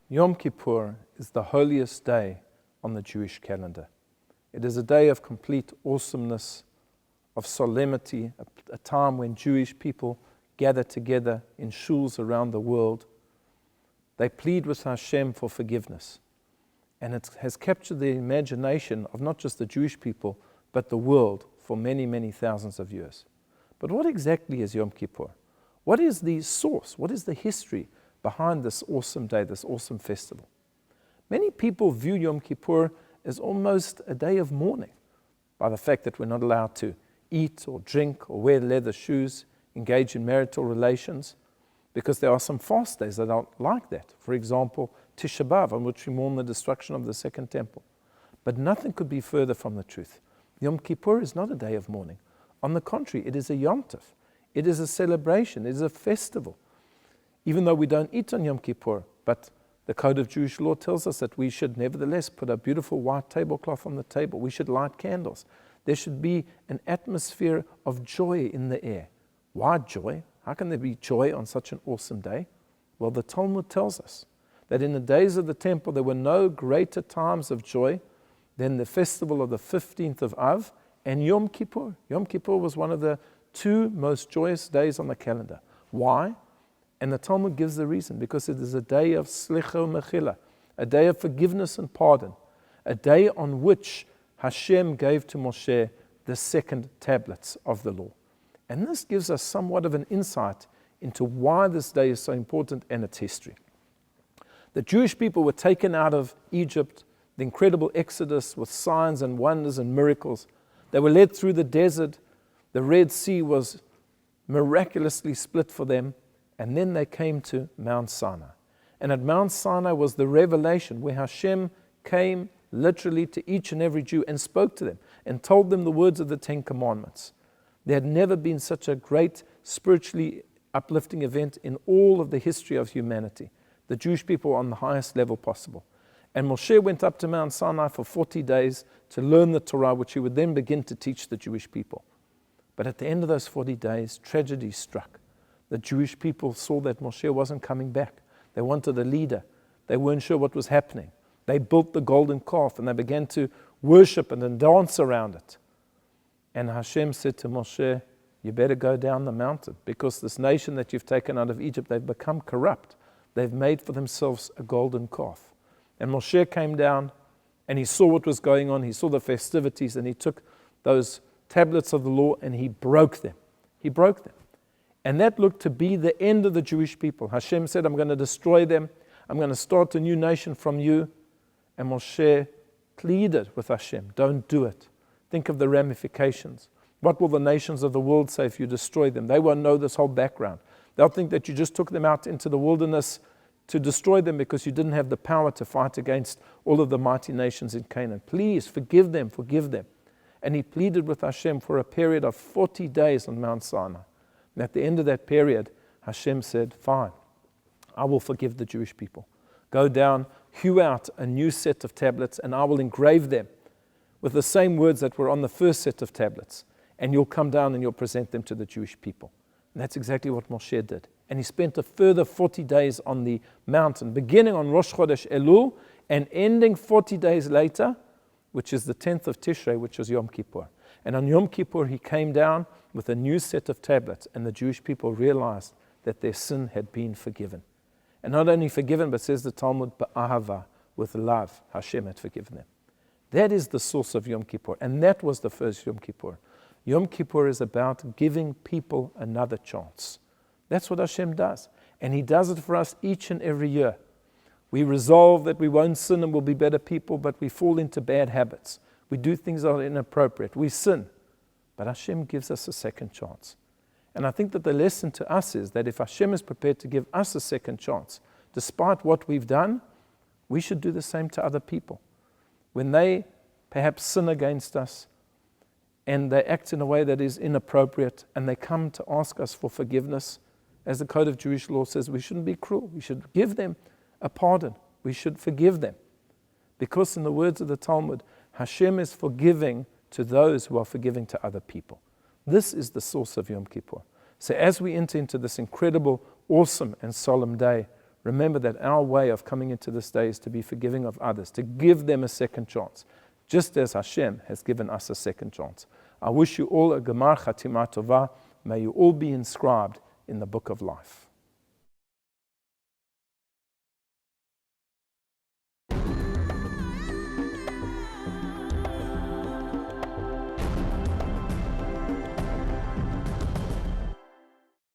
Yom Kippur is the holiest day on the Jewish calendar. It is a day of complete awesomeness, of solemnity, a time when Jewish people gather together in shuls around the world. They plead with Hashem for forgiveness. And it has captured the imagination of not just the Jewish people, but the world for many, many thousands of years. But what exactly is Yom Kippur? What is the source? What is the history behind this awesome day, this awesome festival? Many people view Yom Kippur as almost a day of mourning by the fact that we're not allowed to eat or drink or wear leather shoes, engage in marital relations, because there are some fast days that aren't like that. For example, Tisha B'Av, on which we mourn the destruction of the Second Temple. But nothing could be further from the truth. Yom Kippur is not a day of mourning. On the contrary, it is a Yom Tov. It is a celebration. It is a festival. Even though we don't eat on Yom Kippur, but the Code of Jewish Law tells us that we should nevertheless put a beautiful white tablecloth on the table. We should light candles. There should be an atmosphere of joy in the air. Why joy? How can there be joy on such an awesome day? Well, the Talmud tells us that in the days of the temple there were no greater times of joy than the festival of the 15th of Av and Yom Kippur. Yom Kippur was one of the two most joyous days on the calendar. Why? And the Talmud gives the reason, because it is a day of slicha mechila, a day of forgiveness and pardon, a day on which Hashem gave to Moshe the second tablets of the law. And this gives us somewhat of an insight into why this day is so important and its history. The Jewish people were taken out of Egypt, the incredible exodus with signs and wonders and miracles. They were led through the desert. The Red Sea was miraculously split for them. And then they came to Mount Sinai. And at Mount Sinai was the revelation where Hashem came literally to each and every Jew and spoke to them and told them the words of the Ten Commandments. There had never been such a great spiritually uplifting event in all of the history of humanity. The Jewish people were on the highest level possible. And Moshe went up to Mount Sinai for 40 days to learn the Torah, which he would then begin to teach the Jewish people. But at the end of those 40 days, tragedy struck. The Jewish people saw that Moshe wasn't coming back. They wanted a leader. They weren't sure what was happening. They built the golden calf and they began to worship and then dance around it. And Hashem said to Moshe, you better go down the mountain, because this nation that you've taken out of Egypt, they've become corrupt. They've made for themselves a golden calf. And Moshe came down and he saw what was going on. He saw the festivities and he took those tablets of the law and he broke them. He broke them. And that looked to be the end of the Jewish people. Hashem said, I'm going to destroy them. I'm going to start a new nation from you. And Moshe pleaded with Hashem, don't do it. Think of the ramifications. What will the nations of the world say if you destroy them? They won't know this whole background. They'll think that you just took them out into the wilderness to destroy them because you didn't have the power to fight against all of the mighty nations in Canaan. Please forgive them, forgive them. And he pleaded with Hashem for a period of 40 days on Mount Sinai. And at the end of that period, Hashem said, fine, I will forgive the Jewish people. Go down, hew out a new set of tablets, and I will engrave them with the same words that were on the first set of tablets. And you'll come down and you'll present them to the Jewish people. And that's exactly what Moshe did. And he spent a further 40 days on the mountain, beginning on Rosh Chodesh Elul and ending 40 days later, which is the 10th of Tishrei, which is Yom Kippur. And on Yom Kippur, he came down with a new set of tablets, and the Jewish people realized that their sin had been forgiven. And not only forgiven, but says the Talmud, ba'ahava, with love, Hashem had forgiven them. That is the source of Yom Kippur, and that was the first Yom Kippur. Yom Kippur is about giving people another chance. That's what Hashem does. And he does it for us each and every year. We resolve that we won't sin and we'll be better people, but we fall into bad habits. We do things that are inappropriate. We sin. But Hashem gives us a second chance. And I think that the lesson to us is that if Hashem is prepared to give us a second chance, despite what we've done, we should do the same to other people. When they perhaps sin against us, and they act in a way that is inappropriate, and they come to ask us for forgiveness, as the Code of Jewish Law says, we shouldn't be cruel. We should give them a pardon. We should forgive them. Because in the words of the Talmud, Hashem is forgiving to those who are forgiving to other people. This is the source of Yom Kippur. So as we enter into this incredible, awesome, and solemn day, remember that our way of coming into this day is to be forgiving of others, to give them a second chance, just as Hashem has given us a second chance. I wish you all a Gemar Chatima Tova. May you all be inscribed in the book of life.